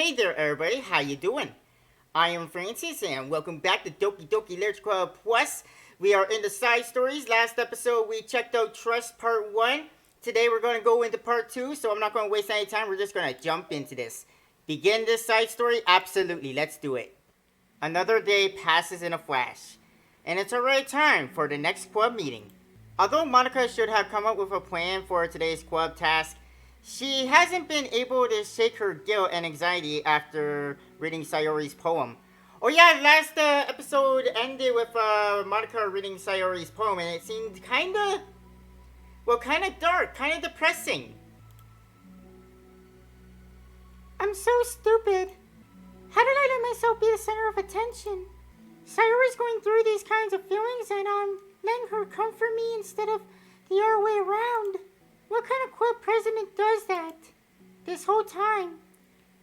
Hey there everybody, how you doing? I am Francis and welcome back to Doki Doki Literature Club Plus. We are in the side stories. Last episode we checked out Trust Part 1. Today we're going to go into Part 2, so I'm not going to waste any time. We're just going to jump into this. Begin this side story? Absolutely, let's do it. Another day passes in a flash, and it's already time for the next club meeting. Although Monika should have come up with a plan for today's club task, she hasn't been able to shake her guilt and anxiety after reading Sayori's poem. Oh yeah, last episode ended with Monika reading Sayori's poem, and it seemed kinda dark, kinda depressing. I'm so stupid. How did I let myself be the center of attention? Sayori's going through these kinds of feelings and I'm letting her comfort me instead of the other way around. What kind of club president does that? This whole time,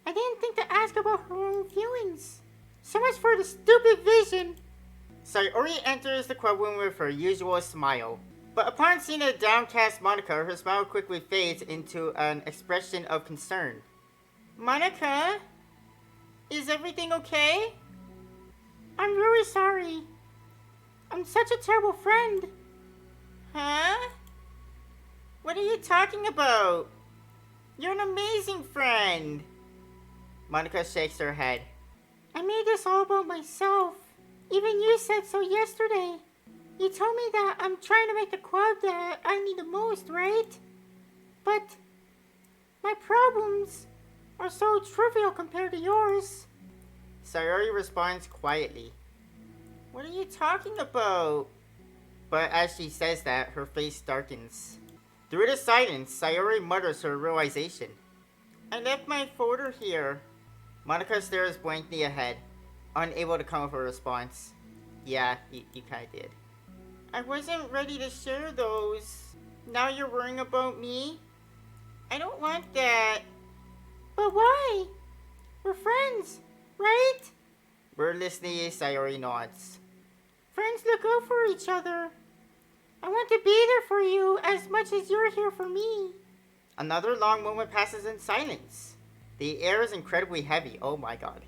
I didn't think to ask about her own feelings. So much for the stupid vision. Sayori enters the club room with her usual smile. But upon seeing a downcast Monika, her smile quickly fades into an expression of concern. Monika? Is everything okay? I'm really sorry. I'm such a terrible friend. Huh? What are you talking about? You're an amazing friend. Monika shakes her head. I made this all about myself. Even you said so yesterday. You told me that I'm trying to make the club that I need the most, right? But my problems are so trivial compared to yours. Sayori responds quietly. What are you talking about? But as she says that, her face darkens. Through the silence, Sayori mutters her realization. I left my folder here. Monika stares blankly ahead, unable to come up with a response. Yeah, you kinda did. I wasn't ready to share those. Now you're worrying about me? I don't want that. But why? We're friends, right? Wordlessly, Sayori nods. Friends look out for each other. I want to be there for you as much as you're here for me. Another long moment passes in silence. The air is incredibly heavy. Oh my god.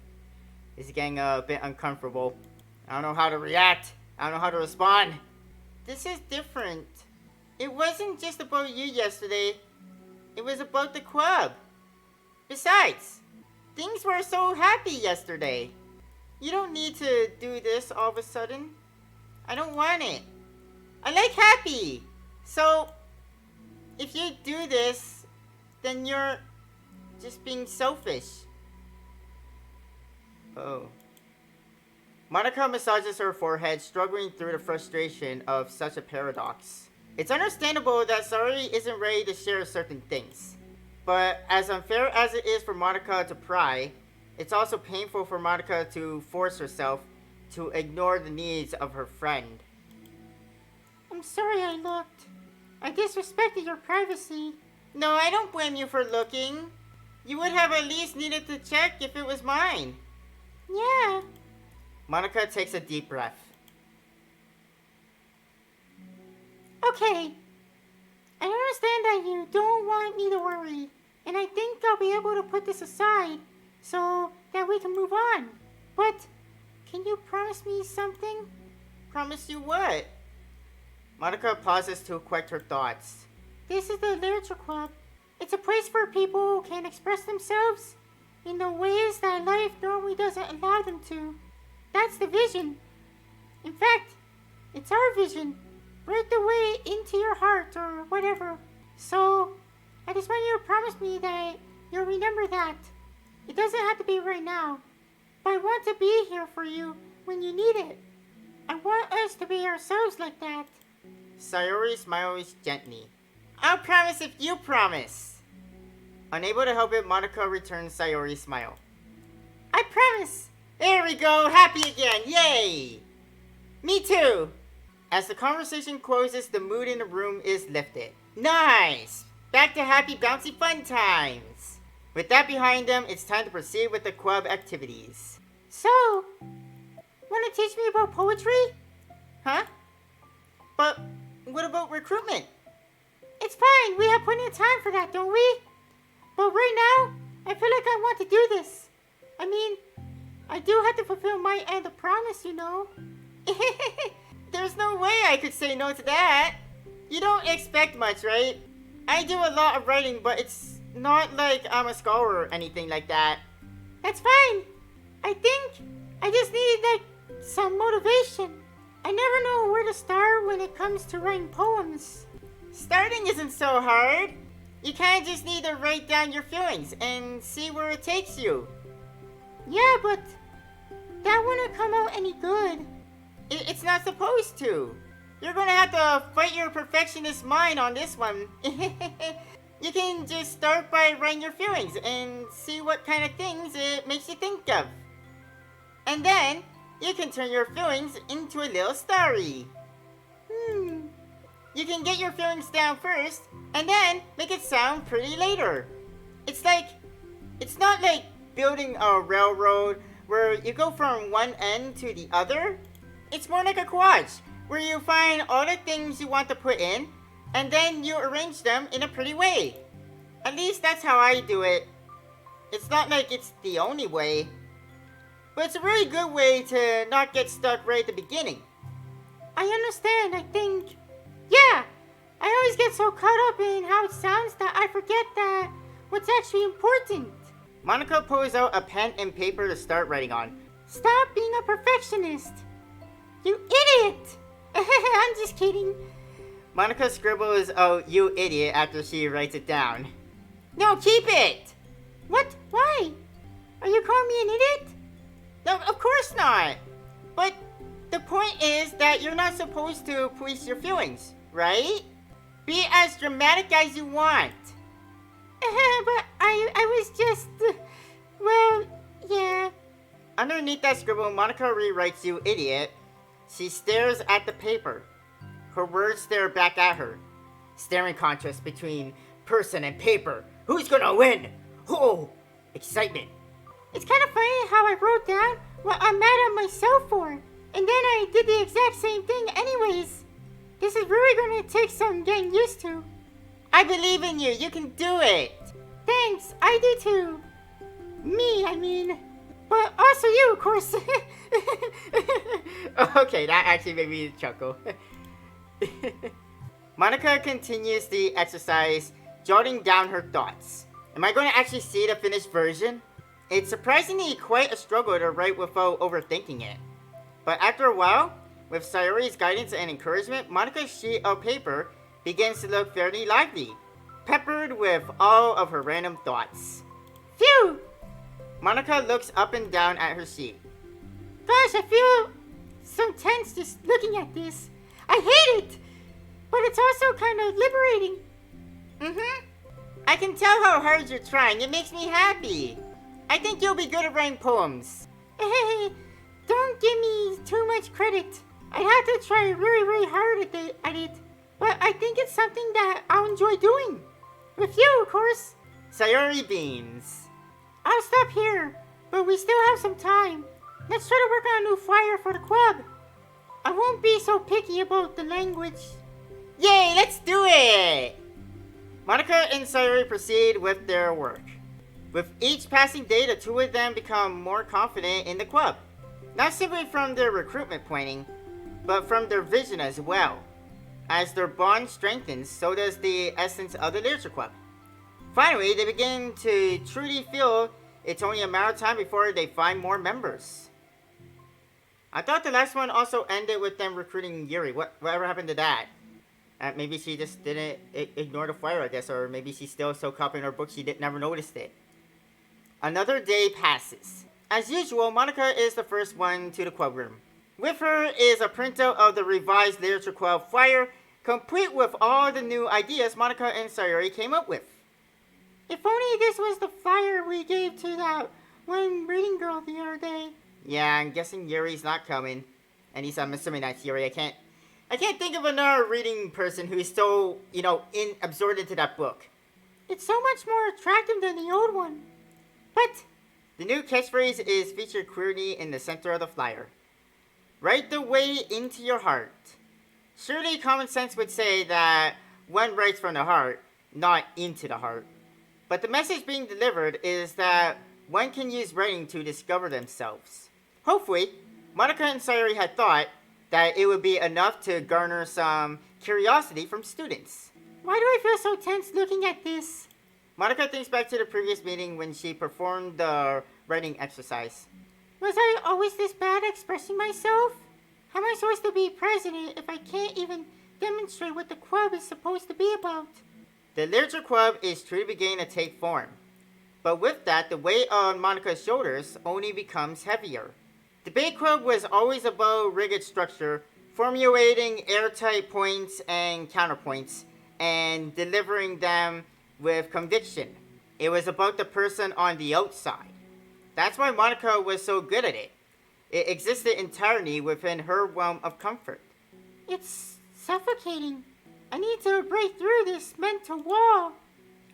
This is getting a bit uncomfortable. I don't know how to react. I don't know how to respond. This is different. It wasn't just about you yesterday. It was about the club. Besides, things were so happy yesterday. You don't need to do this all of a sudden. I don't want it. I like happy. So, if you do this, then you're just being selfish. Oh. Monika massages her forehead, struggling through the frustration of such a paradox. It's understandable that Sayori isn't ready to share certain things. But as unfair as it is for Monika to pry, it's also painful for Monika to force herself to ignore the needs of her friend. I'm sorry I looked. I disrespected your privacy. No, I don't blame you for looking. You would have at least needed to check if it was mine. Yeah. Monika takes a deep breath. Okay. I understand that you don't want me to worry. And I think I'll be able to put this aside so that we can move on. But can you promise me something? Promise you what? Monika pauses to collect her thoughts. This is the Literature Club. It's a place for people who can express themselves in the ways that life normally doesn't allow them to. That's the vision. In fact, it's our vision. Right the way into your heart or whatever. So, I just want you to promise me that you'll remember that. It doesn't have to be right now. But I want to be here for you when you need it. I want us to be ourselves like that. Sayori smiles gently. I'll promise if you promise. Unable to help it, Monika returns Sayori's smile. I promise. There we go, happy again, yay! Me too! As the conversation closes, the mood in the room is lifted. Nice! Back to happy, bouncy fun times! With that behind them, it's time to proceed with the club activities. So, want to teach me about poetry? Huh? But what about recruitment? It's fine. We have plenty of time for that, don't we? But right now, I feel like I want to do this. I mean, I do have to fulfill my end of promise, you know. There's no way I could say no to that. You don't expect much, right? I do a lot of writing, but it's not like I'm a scholar or anything like that. That's fine. I think I just needed like some motivation. I never know where to start when it comes to writing poems. Starting isn't so hard. You kinda just need to write down your feelings and see where it takes you. Yeah, but that wouldn't come out any good. It's not supposed to. You're gonna have to fight your perfectionist mind on this one. You can just start by writing your feelings and see what kind of things it makes you think of. And then, you can turn your feelings into a little story. You can get your feelings down first, and then make it sound pretty later. It's not like building a railroad where you go from one end to the other. It's more like a collage, where you find all the things you want to put in, and then you arrange them in a pretty way. At least that's how I do it. It's not like it's the only way, but it's a really good way to not get stuck right at the beginning. I understand, I think. Yeah, I always get so caught up in how it sounds that I forget that what's actually important. Monika pulls out a pen and paper to start writing on. Stop being a perfectionist. You idiot! I'm just kidding. Monika scribbles, "Oh, you idiot," after she writes it down. No, keep it! What? Why? Are you calling me an idiot? No, of course not. But the point is that you're not supposed to police your feelings, right? Be as dramatic as you want. But I was just... well, yeah. Underneath that scribble, Monika rewrites "you idiot." She stares at the paper. Her words stare back at her. Staring contest between person and paper. Who's gonna win? Oh, excitement. It's kind of funny how I wrote down what I'm mad at myself for. And then I did the exact same thing anyways. This is really going to take some getting used to. I believe in you. You can do it. Thanks, I do too. Me, I mean. But also you, of course. Okay, that actually made me chuckle. Monika continues the exercise, jotting down her thoughts. Am I going to actually see the finished version? It's surprisingly quite a struggle to write without overthinking it. But after a while, with Sayori's guidance and encouragement, Monika's sheet of paper begins to look fairly lively, peppered with all of her random thoughts. Phew! Monika looks up and down at her sheet. Gosh, I feel so tense just looking at this. I hate it! But it's also kind of liberating. I can tell how hard you're trying. It makes me happy. I think you'll be good at writing poems. Hey, don't give me too much credit. I'd have to try really, really hard at it. But I think it's something that I'll enjoy doing. With you, of course. Sayori beams. I'll stop here, but we still have some time. Let's try to work on a new flyer for the club. I won't be so picky about the language. Yay, let's do it! Monika and Sayori proceed with their work. With each passing day, the two of them become more confident in the club. Not simply from their recruitment planning, but from their vision as well. As their bond strengthens, so does the essence of the literature club. Finally, they begin to truly feel it's only a matter of time before they find more members. I thought the last one also ended with them recruiting Yuri. Whatever happened to that? Maybe she just didn't ignore the flyer, I guess, or maybe she's still so caught up in her book she never noticed it. Another day passes. As usual, Monika is the first one to the club room. With her is a printout of the revised Literature Club flyer, complete with all the new ideas Monika and Sayori came up with. If only this was the flyer we gave to that one reading girl the other day. Yeah, I'm guessing Yuri's not coming. At least I'm assuming that's Yuri. I can't think of another reading person who is so, absorbed into that book. It's so much more attractive than the old one. But the new catchphrase is featured clearly in the center of the flyer. Write the way into your heart. Surely common sense would say that one writes from the heart, not into the heart. But the message being delivered is that one can use writing to discover themselves. Hopefully, Monika and Sayori had thought that it would be enough to garner some curiosity from students. Why do I feel so tense looking at this? Monika thinks back to the previous meeting when she performed the writing exercise. Was I always this bad at expressing myself? How am I supposed to be president if I can't even demonstrate what the club is supposed to be about? The literature club is truly beginning to take form. But with that, the weight on Monika's shoulders only becomes heavier. The debate club was always about rigid structure, formulating airtight points and counterpoints, and delivering them with conviction. It was about the person on the outside. That's why Monika was so good at it. It existed entirely within her realm of comfort. It's suffocating. I need to break through this mental wall.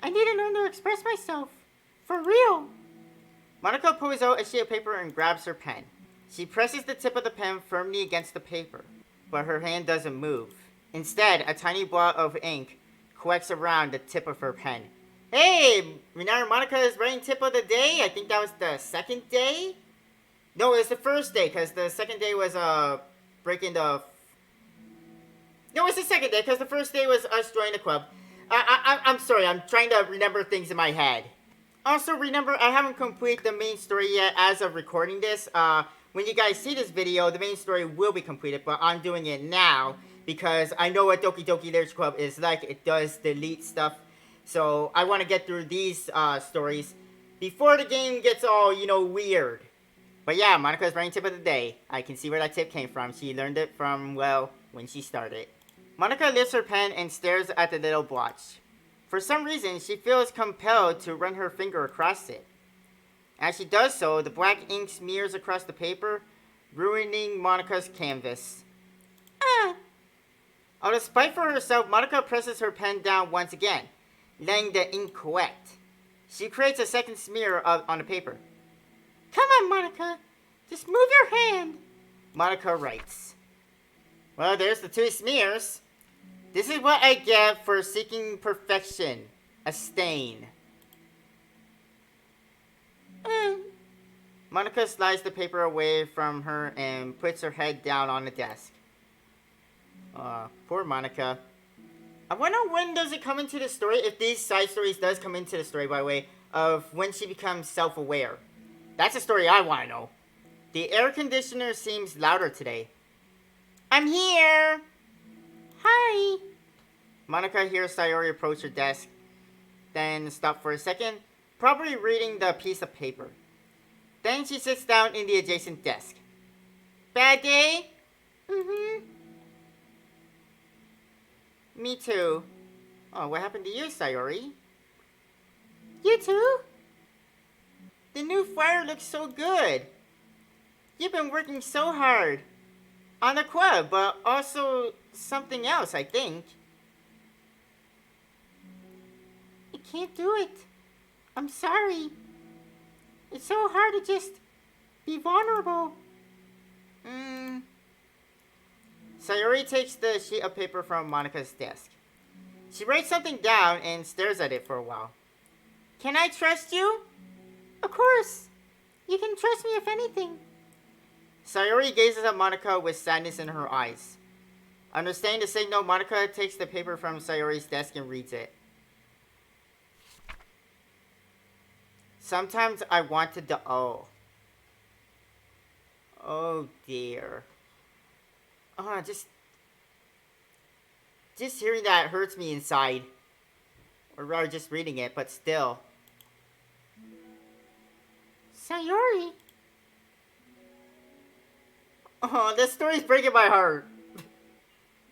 I need to learn to express myself. For real. Monika pulls out a sheet of paper and grabs her pen. She presses the tip of the pen firmly against the paper, but her hand doesn't move. Instead, a tiny blot of ink collects around the tip of her pen. Hey, Renata Monika's writing tip of the day. I think that was the second day? No, it was the first day, because the second day was breaking the... No, it's the second day, because the first day was us joining the club. I'm sorry, I'm trying to remember things in my head. Also, remember, I haven't completed the main story yet as of recording this. When you guys see this video, the main story will be completed, but I'm doing it now because I know what Doki Doki Literature Club is like. It does delete stuff. So I want to get through these stories before the game gets all, weird. But yeah, Monika's writing tip of the day. I can see where that tip came from. She learned it from, well, when she started. Monika lifts her pen and stares at the little blotch. For some reason, she feels compelled to run her finger across it. As she does so, the black ink smears across the paper, ruining Monika's canvas. Out of spite for herself, Monika presses her pen down once again, letting the ink collect. She creates a second smear on the paper. Come on, Monika. Just move your hand. Monika writes. Well, there's the two smears. This is what I get for seeking perfection. A stain. Monika slides the paper away from her and puts her head down on the desk. Poor Monika. I wonder when does it come into the story, if these side stories does come into the story, by the way, of when she becomes self-aware. That's a story I want to know. The air conditioner seems louder today. I'm here! Hi! Monika hears Sayori approach her desk, then stop for a second, probably reading the piece of paper. Then she sits down in the adjacent desk. Bad day? Mm-hmm. Me too. Oh, what happened to you, Sayori? You too? The new flyer looks so good. You've been working so hard. On the club, but also something else, I think. I can't do it. I'm sorry. It's so hard to just be vulnerable. Sayori takes the sheet of paper from Monika's desk. She writes something down and stares at it for a while. Can I trust you? Of course. You can trust me if anything. Sayori gazes at Monika with sadness in her eyes. Understanding the signal, Monika takes the paper from Sayori's desk and reads it. Sometimes I want to Oh dear. Just hearing that hurts me inside. Or rather just reading it, but still. Sayori. Oh, this story's breaking my heart.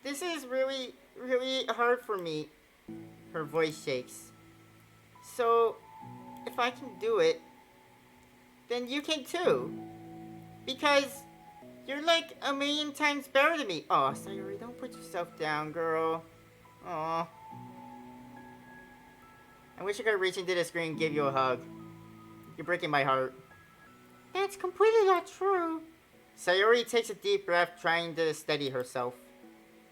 This is really, really hard for me. Her voice shakes. So, if I can do it, then you can too. Because you're like a million times better than me. Oh, Sayori, don't put yourself down, girl. Aw. I wish I could reach into the screen and give you a hug. You're breaking my heart. That's completely not true. Sayori takes a deep breath, trying to steady herself.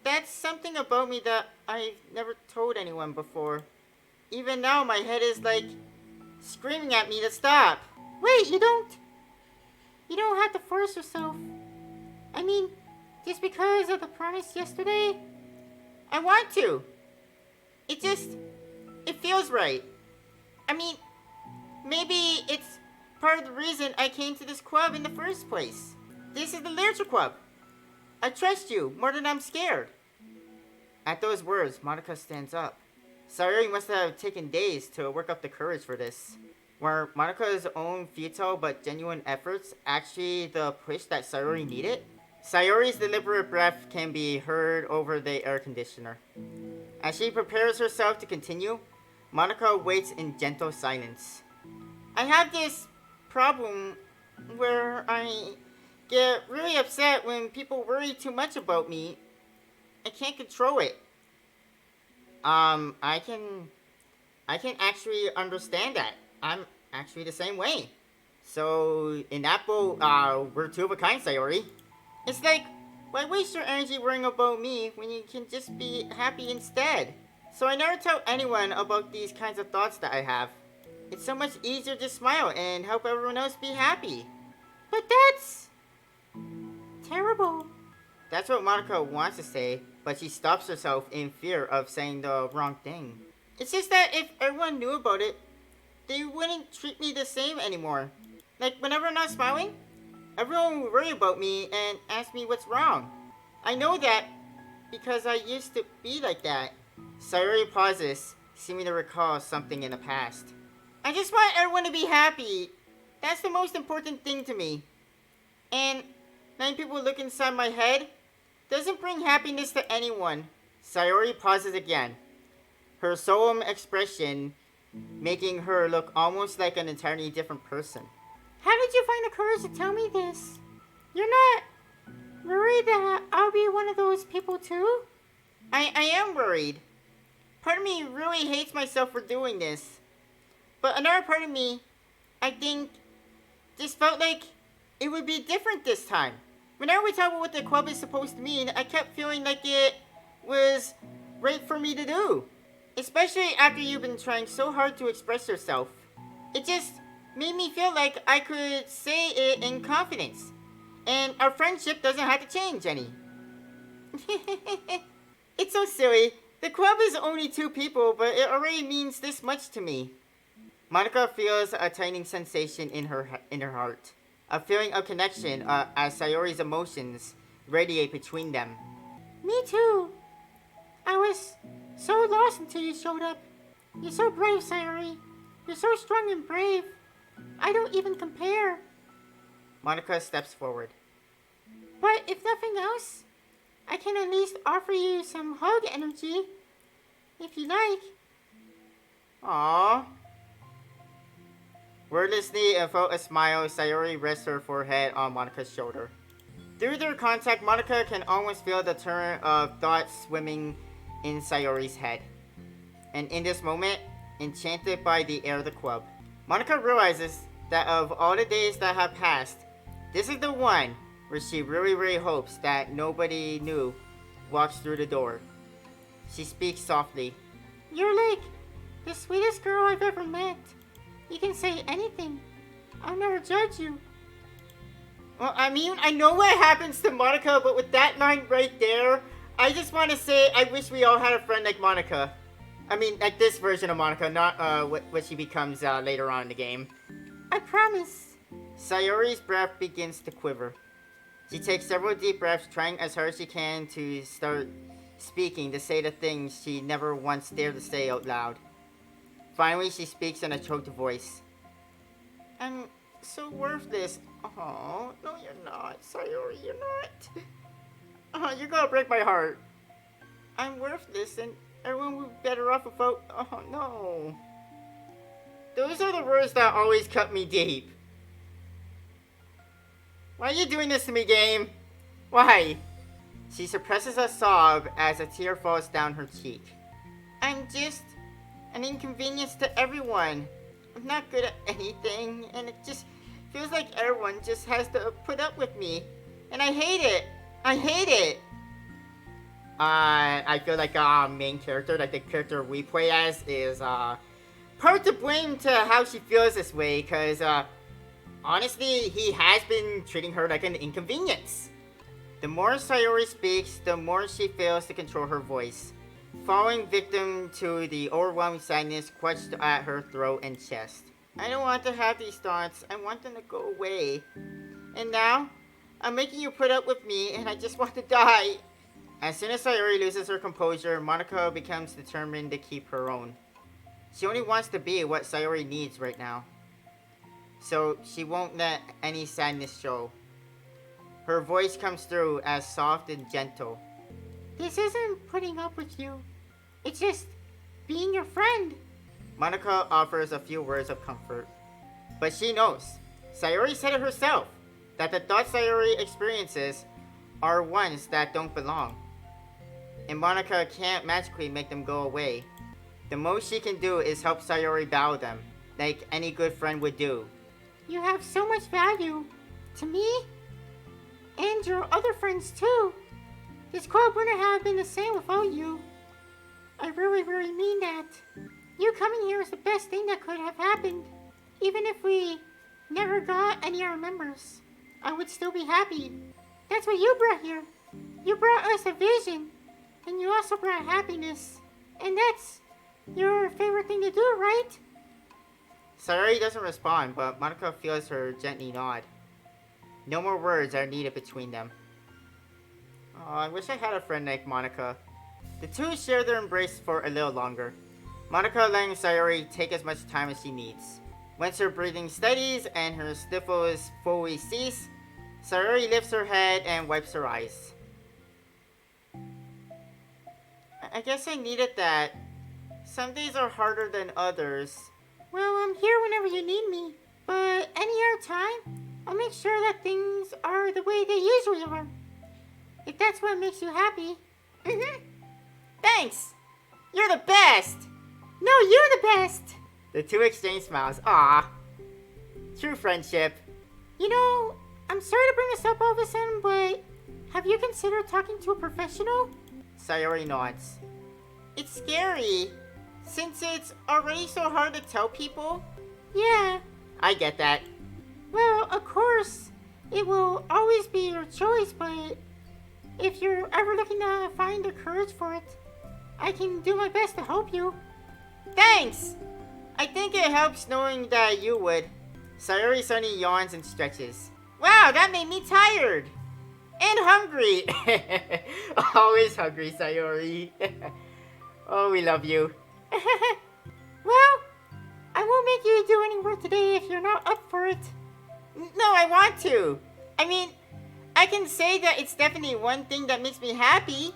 That's something about me that I've never told anyone before. Even now, my head is like screaming at me to stop. Wait, you don't have to force yourself. I mean, just because of the promise yesterday? I want to. It feels right. I mean, maybe it's part of the reason I came to this club in the first place. This is the literature club. I trust you more than I'm scared. At those words, Monika stands up. Sayori must have taken days to work up the courage for this. Were Monika's own futile but genuine efforts actually the push that Sayori needed? Sayori's deliberate breath can be heard over the air conditioner. As she prepares herself to continue, Monika waits in gentle silence. I have this problem where I get really upset when people worry too much about me. I can't control it. I can actually understand that. I'm actually the same way. So, in that boat, we're two of a kind, Sayori. It's like, why waste your energy worrying about me when you can just be happy instead? So I never tell anyone about these kinds of thoughts that I have. It's so much easier to smile and help everyone else be happy. But that's terrible. That's what Monika wants to say, but she stops herself in fear of saying the wrong thing. It's just that if everyone knew about it, they wouldn't treat me the same anymore. Like, whenever I'm not smiling, everyone would worry about me and ask me what's wrong. I know that because I used to be like that. Sayori pauses, seeming to recall something in the past. I just want everyone to be happy. That's the most important thing to me. And letting people look inside my head doesn't bring happiness to anyone. Sayori pauses again, her solemn expression making her look almost like an entirely different person. How did you find the courage to tell me this? You're not worried that I'll be one of those people too? I am worried. Part of me really hates myself for doing this. But another part of me, I think, just felt like it would be different this time. Whenever we talk about what the club is supposed to mean, I kept feeling like it was right for me to do. Especially after you've been trying so hard to express yourself. It just made me feel like I could say it in confidence. And our friendship doesn't have to change any. It's so silly. The club is only 2 people, but it already means this much to me. Monika feels a tightening sensation in her heart. A feeling of connection as Sayori's emotions radiate between them. Me too. I was so lost until you showed up. You're so brave, Sayori. You're so strong and brave. I don't even compare. Monika steps forward. But if nothing else, I can at least offer you some hug energy, if you like. Aww. Wordlessly and without a smile, Sayori rests her forehead on Monika's shoulder. Through their contact, Monika can almost feel the torrent of thoughts swimming in Sayori's head. And in this moment, enchanted by the air of the club, Monika realizes that of all the days that have passed, this is the one where she really hopes that nobody new walks through the door. She speaks softly. You're like the sweetest girl I've ever met. You can say anything. I'll never judge you. Well, I mean, I know what happens to Monika, but with that line right there, I just want to say I wish we all had a friend like Monika. I mean, like this version of Monika, not what she becomes later on in the game. I promise. Sayori's breath begins to quiver. She takes several deep breaths, trying as hard as she can to start speaking, to say the things she never once dared to say out loud. Finally, she speaks in a choked voice. I'm so worthless. Oh, no you're not, Sayori, you're not. Oh, you're gonna break my heart. I'm worthless and everyone would be better off without... Oh, no. Those are the words that always cut me deep. Why are you doing this to me, game? Why? She suppresses a sob as a tear falls down her cheek. I'm just an inconvenience to everyone. I'm not good at anything, and it just feels like everyone just has to put up with me. And I hate it. I hate it. I feel like main character, like the character we play as, is part to blame to how she feels this way, because Honestly, he has been treating her like an inconvenience. The more Sayori speaks, the more she fails to control her voice, falling victim to the overwhelming sadness clutched at her throat and chest. I don't want to have these thoughts. I want them to go away. And now, I'm making you put up with me, and I just want to die. As soon as Sayori loses her composure, Monika becomes determined to keep her own. She only wants to be what Sayori needs right now. So she won't let any sadness show. Her voice comes through as soft and gentle. This isn't putting up with you. It's just being your friend. Monika offers a few words of comfort. But she knows, Sayori said it herself, that the thoughts Sayori experiences are ones that don't belong. And Monika can't magically make them go away. The most she can do is help Sayori battle them, like any good friend would do. You have so much value to me and your other friends too. This club wouldn't have been the same without you. I really, really mean that. You coming here is the best thing that could have happened. Even if we never got any of our members, I would still be happy. That's what you brought here. You brought us a vision, and you also brought happiness. And that's your favorite thing to do, right? Sayori doesn't respond, but Monika feels her gently nod. No more words are needed between them. Oh, I wish I had a friend like Monika. The two share their embrace for a little longer. Monika letting Sayori take as much time as she needs. Once her breathing steadies and her sniffles fully cease, Sayori lifts her head and wipes her eyes. I guess I needed that. Some days are harder than others. Well, I'm here whenever you need me. But any other time, I'll make sure that things are the way they usually are. If that's what makes you happy. Thanks! You're the best! No, you're the best! The two exchange smiles. Ah, true friendship. You know, I'm sorry to bring this up all of a sudden, but have you considered talking to a professional? Sayori nods. It's scary, since it's already so hard to tell people. Yeah. I get that. Well, of course, it will always be your choice, but if you're ever looking to find the courage for it, I can do my best to help you. Thanks! I think it helps knowing that you would. Sayori suddenly yawns and stretches. Wow, that made me tired! And hungry! Always hungry, Sayori. Oh, we love you. Well, I won't make you do any work today if you're not up for it. No, I want to. I mean, I can say that it's definitely one thing that makes me happy.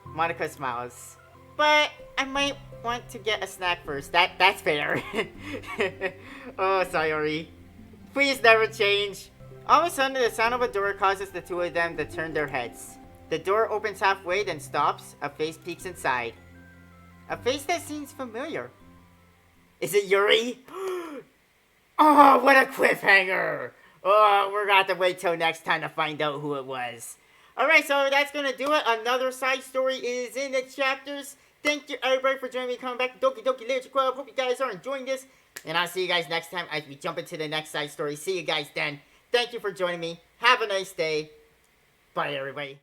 Monika smiles. But I might want to get a snack first. That's fair. Oh, Sayori. Please never change. All of a sudden, the sound of a door causes the two of them to turn their heads. The door opens halfway, then stops. A face peeks inside. A face that seems familiar. Is it Yuri? Oh, what a cliffhanger! Oh, we're gonna have to wait till next time to find out who it was. Alright, so that's gonna do it. Another side story is in the chapters. Thank you everybody for joining me coming back to Doki Doki Literature Club. Hope you guys are enjoying this. And I'll see you guys next time as we jump into the next side story. See you guys then. Thank you for joining me. Have a nice day. Bye, everybody.